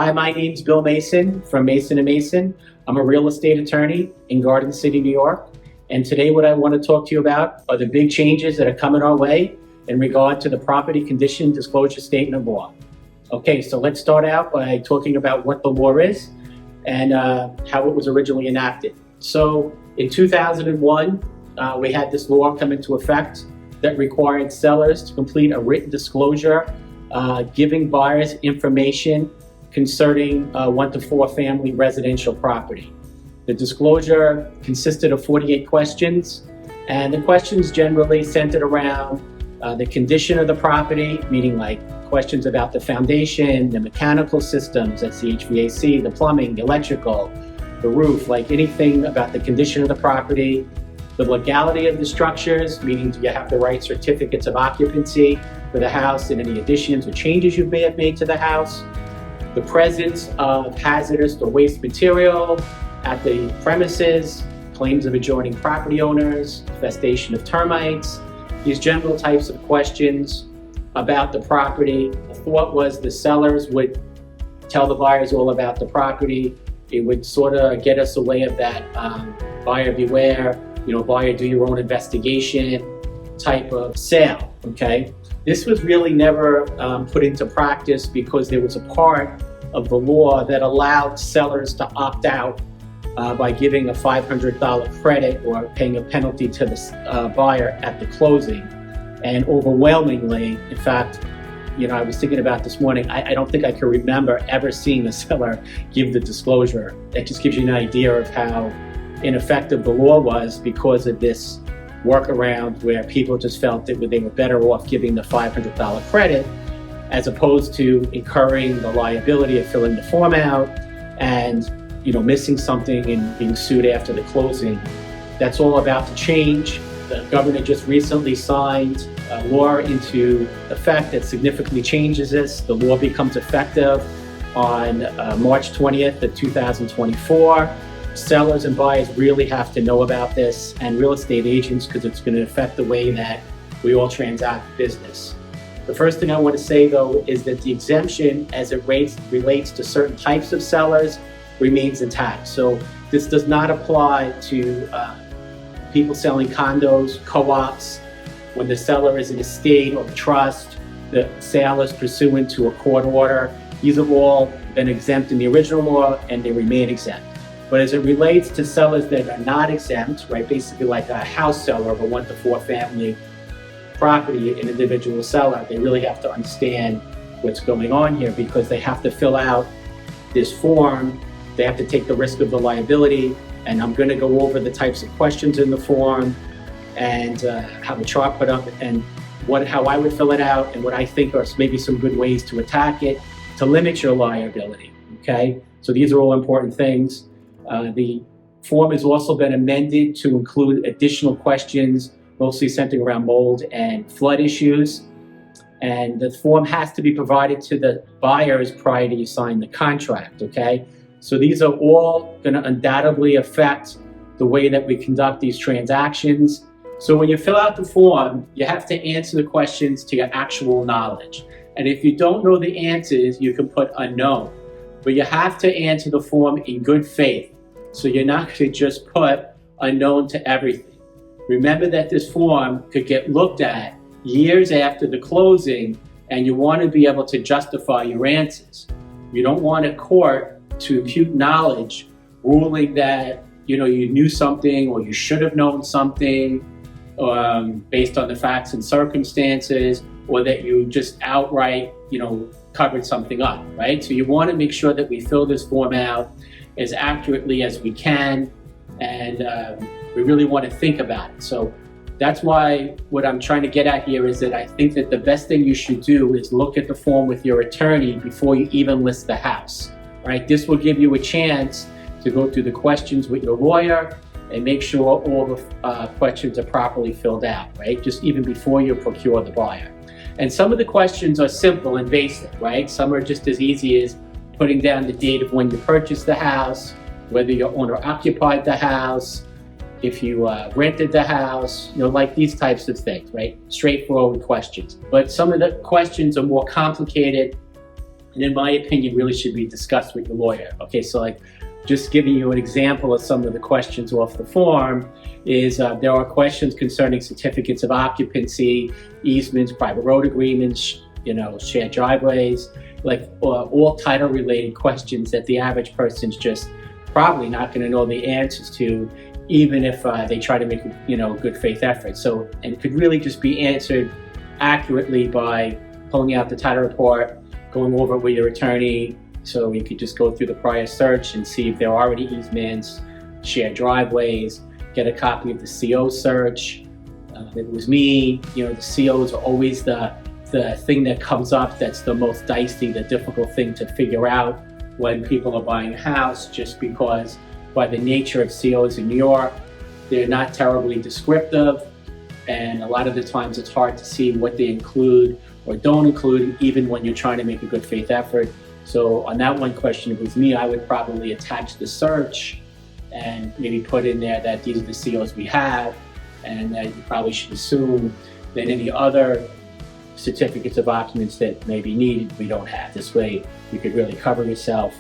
Hi, my name's Bill Mason from Mason & Mason. I'm a real estate attorney in Garden City, New York. And today what I want to talk to you about are the big changes that are coming our way in regard to the property condition disclosure statement law. Okay, so let's start out by talking about what the law is and how it was originally enacted. So in 2001, we had this law come into effect that required sellers to complete a written disclosure giving buyers information concerning 1 to 4 family residential property. The disclosure consisted of 48 questions, and the questions generally centered around the condition of the property, meaning like questions about the foundation, the mechanical systems, that's the HVAC, the plumbing, the electrical, the roof, like anything about the condition of the property, the legality of the structures, meaning do you have the right certificates of occupancy for the house and any additions or changes you may have made to the house, the presence of hazardous or waste material at the premises, claims of adjoining property owners, infestation of termites, these general types of questions about the property. The thought was the sellers would tell the buyers all about the property. It would sort of get us away of that buyer beware, buyer do your own investigation type of sale, okay? This was really never put into practice because there was a part of the law that allowed sellers to opt out by giving a $500 credit or paying a penalty to the buyer at the closing. And overwhelmingly, in fact, I was thinking about this morning, I don't think I can remember ever seeing a seller give the disclosure. That just gives you an idea of how ineffective the law was because of this workaround where people just felt that they were better off giving the $500 credit as opposed to incurring the liability of filling the form out and missing something and being sued after the closing. That's all about to change. The governor just recently signed a law into effect that significantly changes this. The law becomes effective on March 20th of 2024. Sellers and buyers really have to know about this, and real estate agents, because it's going to affect the way that we all transact business. The first thing I want to say, though, is that the exemption as it relates to certain types of sellers remains intact. So this does not apply to people selling condos, co-ops, when the seller is an estate or a trust, the sale is pursuant to a court order. These have all been exempt in the original law and they remain exempt. But as it relates to sellers that are not exempt, right, basically like a house seller of a 1 to 4 family property, an individual seller, they really have to understand what's going on here because they have to fill out this form. They have to take the risk of the liability, and I'm going to go over the types of questions in the form and have a chart put up and how I would fill it out and what I think are maybe some good ways to attack it to limit your liability, okay? So these are all important things. The form has also been amended to include additional questions, mostly centering around mold and flood issues. And the form has to be provided to the buyers prior to you sign the contract, okay? So these are all going to undoubtedly affect the way that we conduct these transactions. So when you fill out the form, you have to answer the questions to your actual knowledge. And if you don't know the answers, you can put unknown. But you have to answer the form in good faith. So you're not going to just put unknown to everything. Remember that this form could get looked at years after the closing, and you want to be able to justify your answers. You don't want a court to impute knowledge, ruling that you knew something or you should have known something based on the facts and circumstances, or that you just outright covered something up, right? So you want to make sure that we fill this form out as accurately as we can, and we really want to think about it. So that's why what I'm trying to get at here is that I think that the best thing you should do is look at the form with your attorney before you even list the house, right? This will give you a chance to go through the questions with your lawyer and make sure all the questions are properly filled out, right? Just even before you procure the buyer. And some of the questions are simple and basic, right? Some are just as easy as putting down the date of when you purchased the house, whether your owner occupied the house, if you rented the house, like these types of things, right? Straightforward questions. But some of the questions are more complicated and in my opinion, really should be discussed with your lawyer. Okay, so like just giving you an example of some of the questions off the form is there are questions concerning certificates of occupancy, easements, private road agreements, shared driveways, like all title related questions that the average person's just probably not going to know the answers to, even if they try to make a good faith effort. So, and it could really just be answered accurately by pulling out the title report, going over it with your attorney, so you could just go through the prior search and see if there are already easements, shared driveways, get a copy of the CO search. If it was me, the COs are always the thing that comes up that's the most dicey, the difficult thing to figure out when people are buying a house, just because by the nature of COs in New York, they're not terribly descriptive, and a lot of the times it's hard to see what they include or don't include, even when you're trying to make a good faith effort. So on that one question, if it was me, I would probably attach the search and maybe put in there that these are the COs we have, and that you probably should assume that any other certificates of occupancy that may be needed, we don't have. This way you could really cover yourself.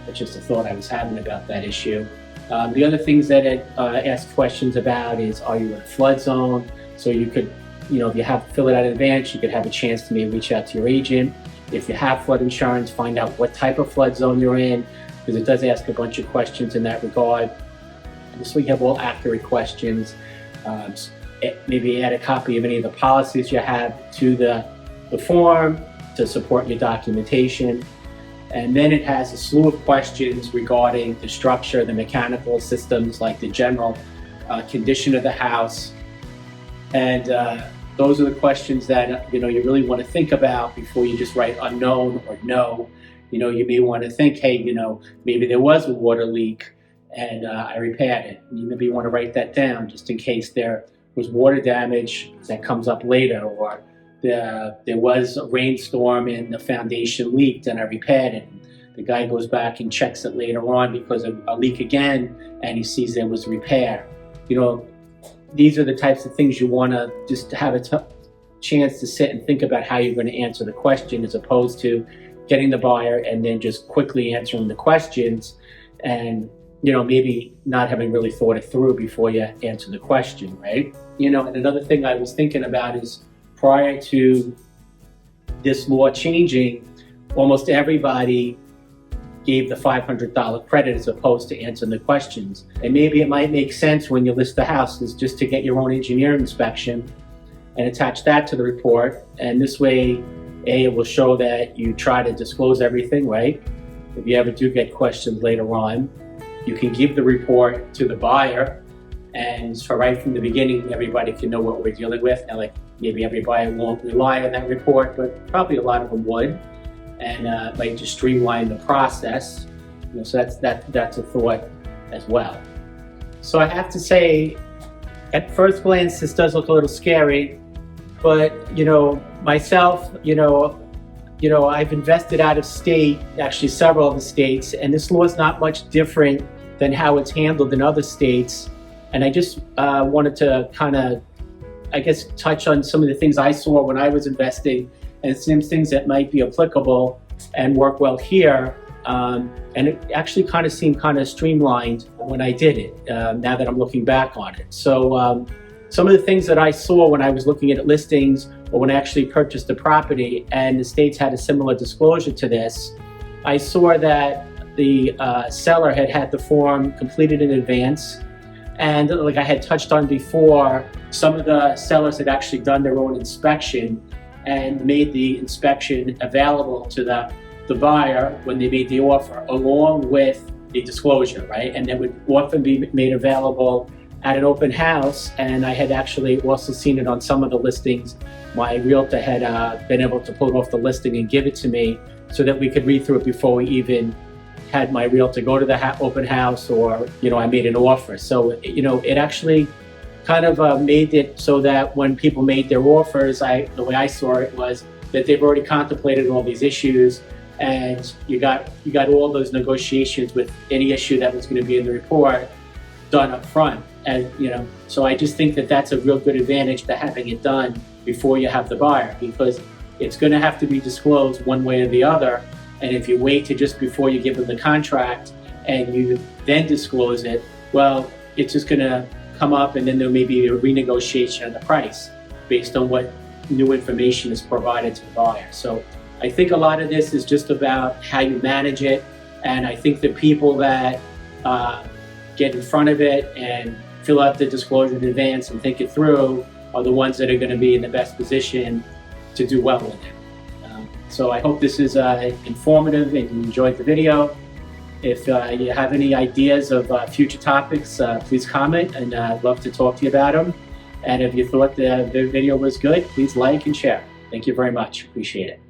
That's just a thought I was having about that issue. The other things that it asks questions about is, are you in a flood zone? So you could, if you have to fill it out in advance, you could have a chance to maybe reach out to your agent. If you have flood insurance, find out what type of flood zone you're in, because it does ask a bunch of questions in that regard. This way you have all accurate questions. Maybe add a copy of any of the policies you have to the form to support your documentation. And then it has a slew of questions regarding the structure, the mechanical systems, like the general condition of the house. And those are the questions that you really want to think about before you just write unknown or no. You may want to think, hey, maybe there was a water leak and I repaired it. You maybe want to write that down just in case there was water damage that comes up later, or there was a rainstorm and the foundation leaked and I repaired it. The guy goes back and checks it later on because of a leak again, and he sees there was repair. These are the types of things you want to just have a chance to sit and think about how you're going to answer the question, as opposed to getting the buyer and then just quickly answering the questions and maybe not having really thought it through before you answer the question, right? And another thing I was thinking about is, prior to this law changing, almost everybody gave the $500 credit as opposed to answering the questions. And maybe it might make sense when you list the house is just to get your own engineer inspection and attach that to the report. And this way, it will show that you try to disclose everything, right? If you ever do get questions later on, you can give the report to the buyer, and so right from the beginning, everybody can know what we're dealing with. And like, maybe everybody won't rely on that report, but probably a lot of them would, and might just streamline the process. So that's a thought as well. So I have to say, at first glance, this does look a little scary, but myself, I've invested out of state, actually several of the states, and this law is not much different than how it's handled in other states. And I just wanted to kind of, touch on some of the things I saw when I was investing, and some things that might be applicable and work well here. And it actually kind of seemed kind of streamlined when I did it, now that I'm looking back on it. So some of the things that I saw when I was looking at listings, or when I actually purchased the property and the states had a similar disclosure to this, I saw that the seller had the form completed in advance. And like I had touched on before, some of the sellers had actually done their own inspection and made the inspection available to the buyer when they made the offer, along with the disclosure, right? And that would often be made available at an open house. And I had actually also seen it on some of the listings. My realtor had been able to pull it off the listing and give it to me so that we could read through it before we even had my realtor go to the open house, or I made an offer. So it actually kind of made it so that when people made their offers, the way I saw it was that they've already contemplated all these issues, and you got all those negotiations with any issue that was going to be in the report done up front. And so I just think that that's a real good advantage to having it done before you have the buyer, because it's going to have to be disclosed one way or the other. And if you wait to just before you give them the contract and you then disclose it, well, it's just going to come up, and then there may be a renegotiation of the price based on what new information is provided to the buyer. So I think a lot of this is just about how you manage it, and I think the people that get in front of it and fill out the disclosure in advance and think it through are the ones that are going to be in the best position to do well with it. So I hope this is informative and you enjoyed the video. If you have any ideas of future topics, please comment, and I'd love to talk to you about them. And if you thought the video was good, please like and share. Thank you very much. Appreciate it.